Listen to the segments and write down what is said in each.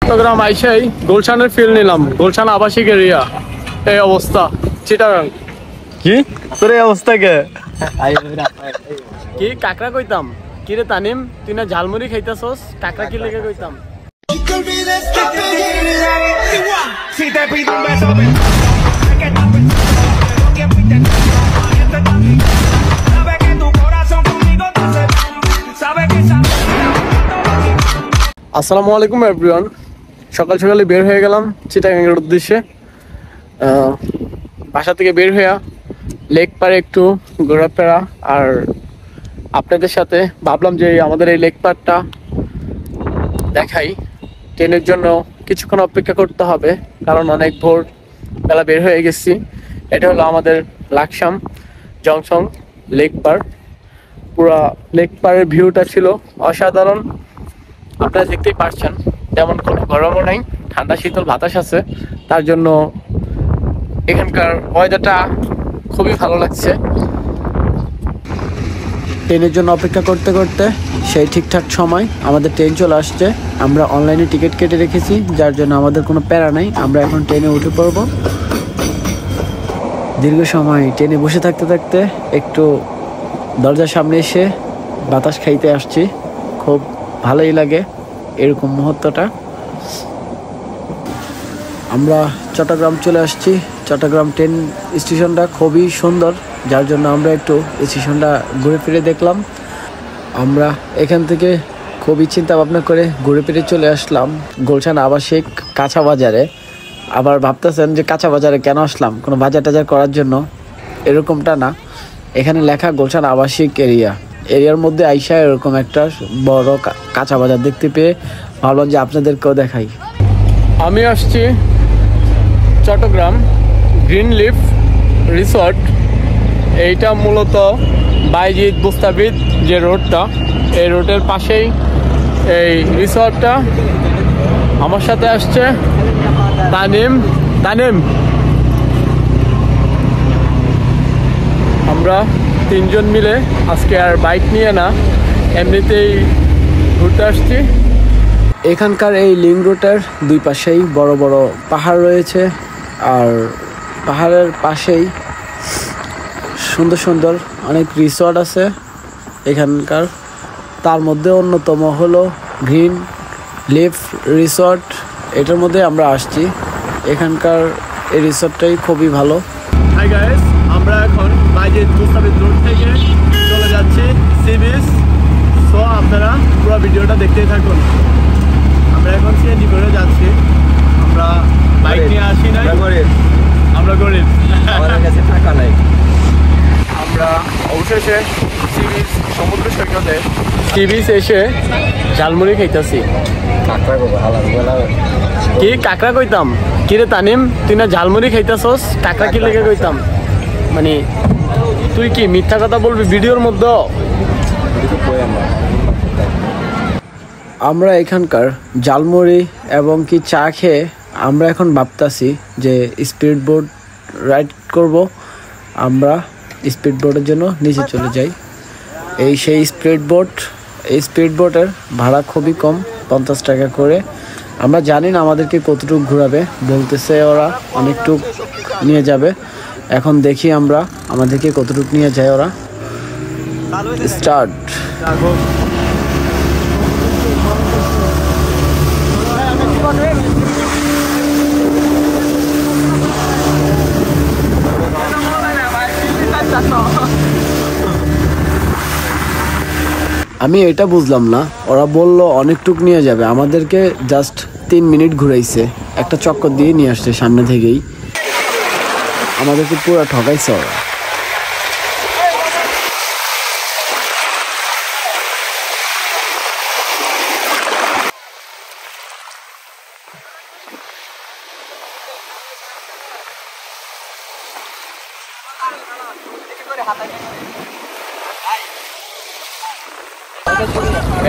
চট্টগ্রাম আইসাই গুলশানের ফিল নিলাম। গুলশান আবাসিক এরিয়া, এই অবস্থা। চিটাগাং কি তোর এই অবস্থা কে? কি কাকড়া কইতাম? কি রে তানিম, তুই না ঝালমুড়ি খাইতাছস? কাকড়া কি লেগে কইতাম? আসসালামু আলাইকুম এভরিওয়ান। সকাল সকালে বের হয়ে গেলাম চিটাগাংয়ের উদ্দেশ্যে। বাসা থেকে বের হয়ে লেক পারে একটু ঘোরাফেরা, আর আপনাদের সাথে ভাবলাম যে আমাদের এই লেক পারটা দেখাই। ট্রেনের জন্য কিছুক্ষণ অপেক্ষা করতে হবে, কারণ অনেক ভোর বেলা বের হয়ে গেছি। এটা হলো আমাদের লাকসাম জংশন লেক পার। পুরা লেক পারের ভিউটা ছিল অসাধারণ। আপনারা দেখতেই পাচ্ছেন, তেমন কোনো গরমও নাই, ঠান্ডা শীতল বাতাস আছে। তার জন্য এখানকার ওয়েদারটা খুবই ভালো লাগছে। ট্রেনের জন্য অপেক্ষা করতে করতে সেই ঠিকঠাক সময় আমাদের ট্রেন চলে আসছে। আমরা অনলাইনে টিকিট কেটে রেখেছি, যার জন্য আমাদের কোনো প্যারা নাই। আমরা এখন ট্রেনে উঠে পড়ব। দীর্ঘ সময় ট্রেনে বসে থাকতে থাকতে একটু দরজার সামনে এসে বাতাস খাইতে আসছি। খুব ভালোই লাগে এরকম মুহূর্তটা। আমরা চট্টগ্রাম চলে আসছি। চট্টগ্রাম ট্রেন স্টেশনটা খুবই সুন্দর, যার জন্য আমরা একটু স্টেশনটা ঘুরে ফিরে দেখলাম। আমরা এখান থেকে খুবই চিন্তা ভাবনা করে ঘুরে ফিরে চলে আসলাম গুলশান আবাসিক কাঁচা বাজারে। আবার ভাবতেছেন যে কাঁচা বাজারে কেন আসলাম, কোনো বাজার টাজার করার জন্য? এরকমটা না, এখানে লেখা গুলশান আবাসিক এরিয়ার মধ্যে আইসা এরকম একটা বড় কাঁচা বাজার দেখতে পেয়ে ভাবলাম যে আপনাদেরকেও দেখাই। আমি আসছি চট্টগ্রাম গ্রিন লিফ রিসর্ট। এইটা মূলত বাইজিদ মুস্তাফিদ যে রোডটা, এই রোডের পাশেই এই রিসর্টটা। আমার সাথে আসছে তানিম। আমরা তিনজন মিলে আজকে আর বাইক নিয়ে না, এমনিতেই ঘুরতে আসছি। এখানকার এই লিং রোডের দুই পাশেই বড় বড় পাহাড় রয়েছে, আর পাহাড়ের পাশেই সুন্দর সুন্দর অনেক রিসর্ট আছে এখানকার। তার মধ্যে অন্যতম হলো গ্রিন লিফ রিসর্ট। এটার মধ্যে আমরা আসছি। এখানকার এই রিসর্টটাই খুবই ভালো। হাই গাইস, আমরা এখন বাইজিদ মুস্তাফিদ রোড থেকে চলে যাচ্ছি সি বিচ। সো আপনারা পুরো ভিডিওটা দেখতেই থাকুন। আমরা এখন সিএনজি করে যাচ্ছি। আমরা বাইক নিয়ে আসি নাই, আমরা গরিব, আমাদের কাছে টাকা নাই। আমরা অবশেষে সি বিচ সমুদ্র সৈকতে সি বিচ এসে ঝালমুড়ি খাইতেছি। কি কাকড়া কইতাম? কি রে তানিম, তুই না ঝালমুড়ি খাইতেছস? কাকড়া কি লেগে কইতাম? মানে তুই কি মিথ্যা কথা বলবি ভিডিওর মধ্যে? আমরা এখানকার ঝালমুড়ি এবং কি চা খেয়ে আমরা এখন ভাবতাছি যে স্পিড বোট রাইড করব। আমরা স্পিড বোটের জন্য নিচে চলে যাই। এই সেই স্পিড বোট। এই স্পিড বোটের ভাড়া খুবই কম, 50 টাকা করে। আমরা জানি না আমাদেরকে কতটুকু ঘোরাবে, বলতেছে ওরা অনেকটুক নিয়ে যাবে। এখন দেখি আমরা আমাদেরকে কতটুকু নিয়ে যায় ওরা। স্টার্ট। আমি এটা বুঝলাম না, ওরা বললো অনেকটুক নিয়ে যাবে, আমাদেরকে জাস্ট 3 মিনিট ঘুরাইছে, একটা চক্কর দিয়ে নিয়ে আসছে সামনে থেকেই। আমাদেরকে পুরো ঠকাইছে ওরা।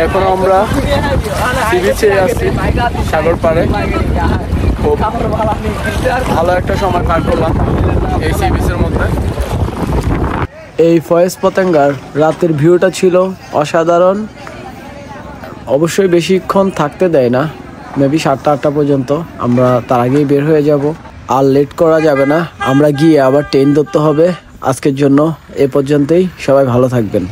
এখন আমরা সি বিচে আছি, সাগর পাড়ে। খুব ভালো একটা সময় পার করলাম এই সি বিচের মধ্যে। এই ফয়েজ পতেঙ্গার রাতের ভিউটা ছিল অসাধারণ। অবশ্যই বেশিক্ষণ থাকতে দেয় না, মেবি 7টা-8টা পর্যন্ত। আমরা তার আগেই বের হয়ে যাব, আর লেট করা যাবে না। আমরা গিয়ে আবার ট্রেন ধরতে হবে। আজকের জন্য এ পর্যন্তই, সবাই ভালো থাকবেন।